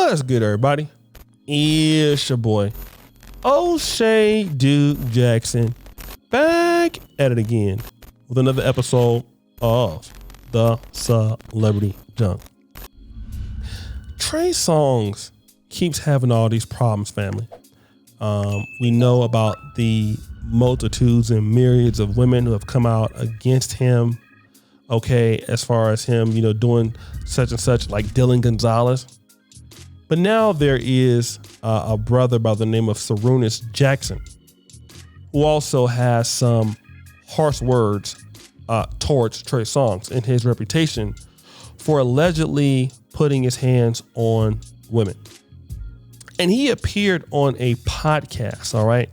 What's good, everybody? It's your boy, O'Shea Duke Jackson, back at it again with another episode of The Celebrity Junk. Trey Songz keeps having all these problems, family. We know about the multitudes and myriads of women who have come out against him. Okay, as far as him, doing such and such, like Dylan Gonzalez. But now there is a brother by the name of Songz Jackson, who also has some harsh words towards Trey Songz and his reputation for allegedly putting his hands on women. And he appeared on a podcast, all right,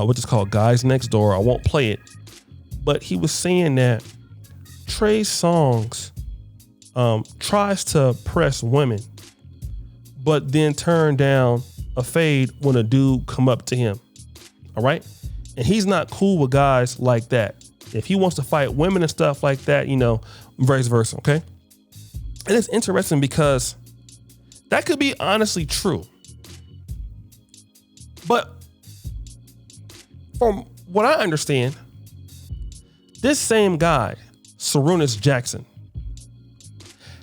which is called Guys Next Door. I won't play it, but he was saying that Trey Songz tries to press women, but then turn down a fade when a dude come up to him. All right. And he's not cool with guys like that. If he wants to fight women and stuff like that, vice versa. Okay. And it's interesting because that could be honestly true. But from what I understand, this same guy, Songz Jackson,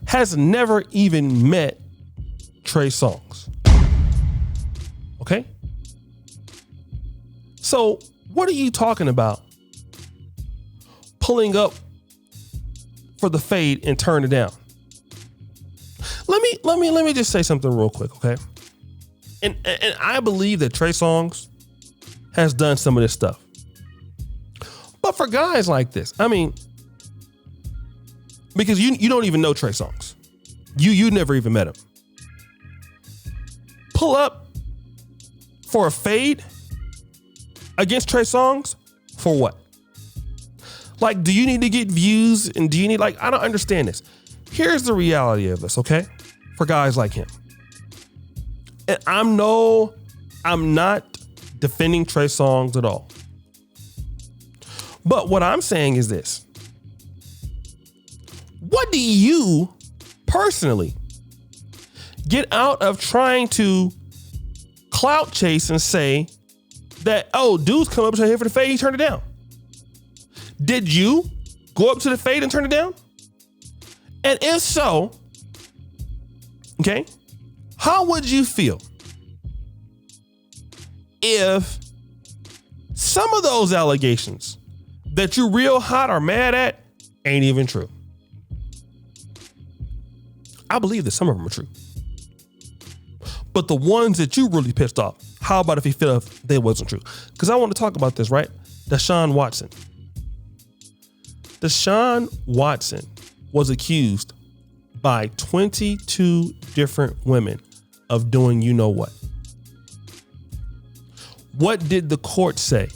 has never even met Trey Songz. Okay? So what are you talking about? Pulling up for the fade and turn it down. Let me just say something real quick, okay? And I believe that Trey Songz has done some of this stuff. But for guys like this, because you don't even know Trey Songz. You never even met him. Pull up for a fade against Trey Songz for what? Like, do you need to get views? And do you need, I don't understand this. Here's the reality of this, okay? For guys like him. And I'm not defending Trey Songz at all. But what I'm saying is this. What do you personally get out of trying to clout chase and say that, oh, dudes come up to here for the fade, he turned it down? Did you go up to the fade and turn it down? And if so, okay, how would you feel if some of those allegations that you're real hot or mad at ain't even true? I believe that some of them are true. But the ones that you really pissed off, how about if you feel they wasn't true? Because I want to talk about this, right? Deshaun Watson. Deshaun Watson was accused by 22 different women of doing you know what. What did the court say?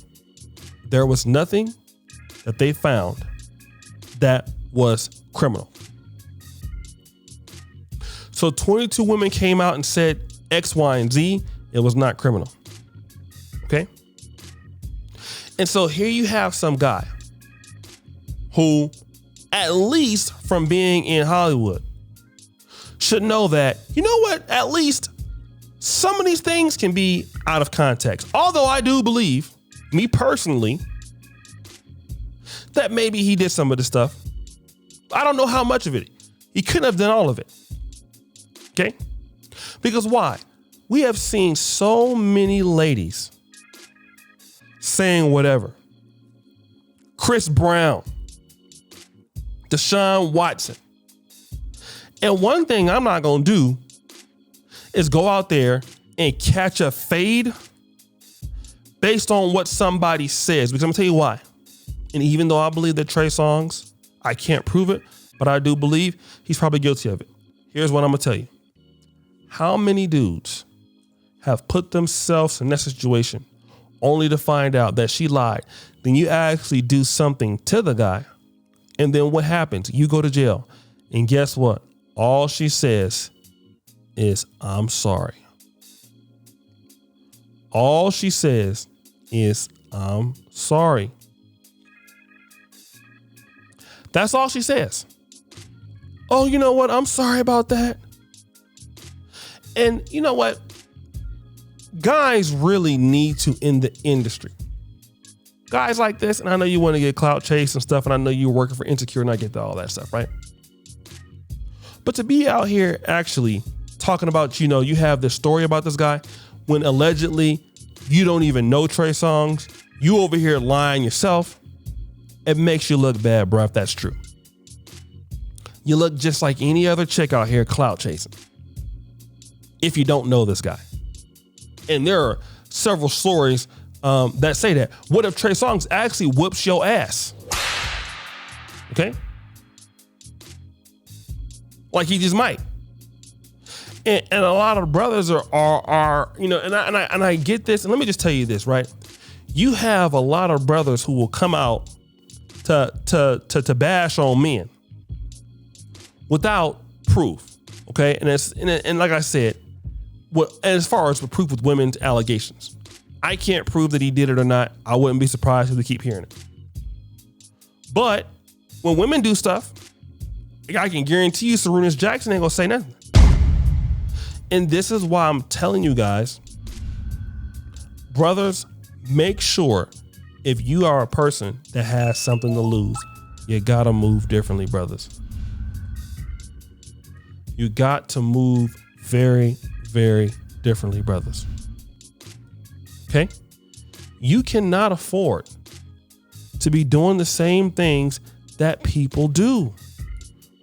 There was nothing that they found that was criminal. So 22 women came out and said X, Y, and Z. It was not criminal. Okay? And so here you have some guy who, at least from being in Hollywood, should know that, you know what, at least some of these things can be out of context. Although I do believe, me personally, that maybe he did some of this stuff. I don't know how much of it. He couldn't have done all of it. Okay? Because why? We have seen so many ladies saying whatever. Chris Brown, Deshaun Watson. And one thing I'm not going to do is go out there and catch a fade based on what somebody says. Because I'm going to tell you why. And even though I believe that Trey Songz, I can't prove it, but I do believe he's probably guilty of it. Here's what I'm going to tell you. How many dudes have put themselves in that situation only to find out that she lied? Then you actually do something to the guy. And then what happens? You go to jail. And guess what? All she says is, I'm sorry. All she says is, I'm sorry. That's all she says. Oh, you know what? I'm sorry about that. And you know what? Guys really need to in the industry. Guys like this, and I know you want to get clout chase and stuff, and I know you're working for Insecure, and I get all that stuff, right? But to be out here actually talking about, you have this story about this guy when allegedly you don't even know Trey Songz, you over here lying yourself, it makes you look bad, bro, if that's true. You look just like any other chick out here clout chasing if you don't know this guy. And there are several stories that say that. What if Trey Songz actually whoops your ass? Okay? Like he just might. And a lot of brothers are and I get this, and let me just tell you this, right? You have a lot of brothers who will come out to bash on men without proof, okay? And like I said, as far as the proof with women's allegations, I can't prove that he did it or not. I wouldn't be surprised if we keep hearing it. But when women do stuff, I can guarantee you Serena's Jackson ain't gonna say nothing. And this is why I'm telling you guys, brothers, make sure if you are a person that has something to lose, you gotta move differently, brothers. You got to move very, very differently, brothers. Okay? You cannot afford to be doing the same things that people do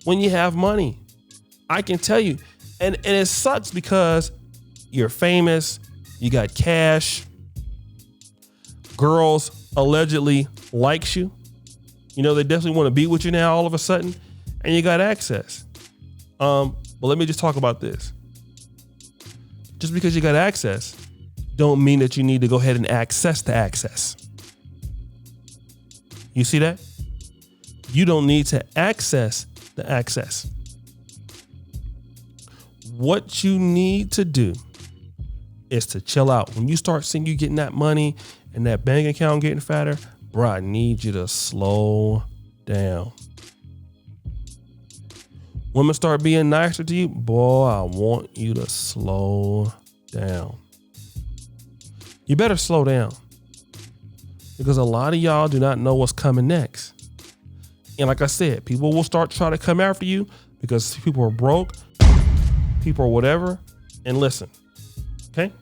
when you have money. I can tell you, and it sucks because you're famous, you got cash, girls allegedly likes you. They definitely want to be with you now all of a sudden, and you got access. But let me just talk about this. Just because you got access don't mean that you need to go ahead and access the access. You see that? You don't need to access the access. What you need to do is to chill out. When you start seeing you getting that money and that bank account getting fatter, bro, I need you to slow down. Women start being nicer to you, boy, I want you to slow down. You better slow down because a lot of y'all do not know what's coming next. And like I said, people will start trying to come after you because people are broke, people are whatever. And listen, okay?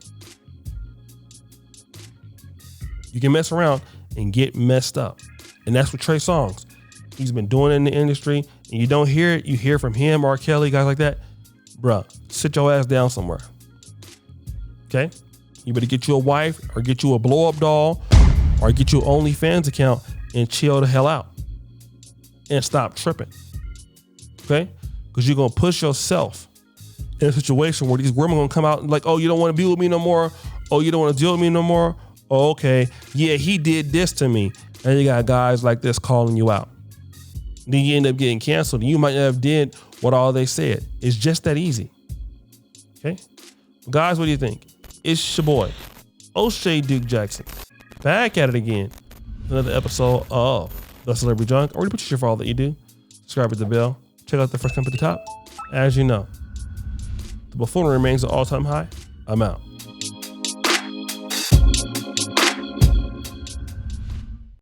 You can mess around and get messed up. And that's what Trey Songz. He's been doing it in the industry, and you don't hear it. You hear from him, R. Kelly, guys like that. Bruh, sit your ass down somewhere. Okay? You better get you a wife or get you a blow-up doll or get you an OnlyFans account and chill the hell out and stop tripping. Okay? Because you're going to push yourself in a situation where these women are going to come out and like, oh, you don't want to be with me no more. Oh, you don't want to deal with me no more. Oh, okay. Yeah, he did this to me. And you got guys like this calling you out. Then you end up getting canceled. You might not have did what all they said. It's just that easy. Okay? Guys, what do you think? It's your boy, O'Shea Duke Jackson. Back at it again. Another episode of The Celebrity Junk. Already put your shit for all that you do. Subscribe to the bell. Check out the first come at the top. As you know, the buffoonery remains an all-time high. I'm out.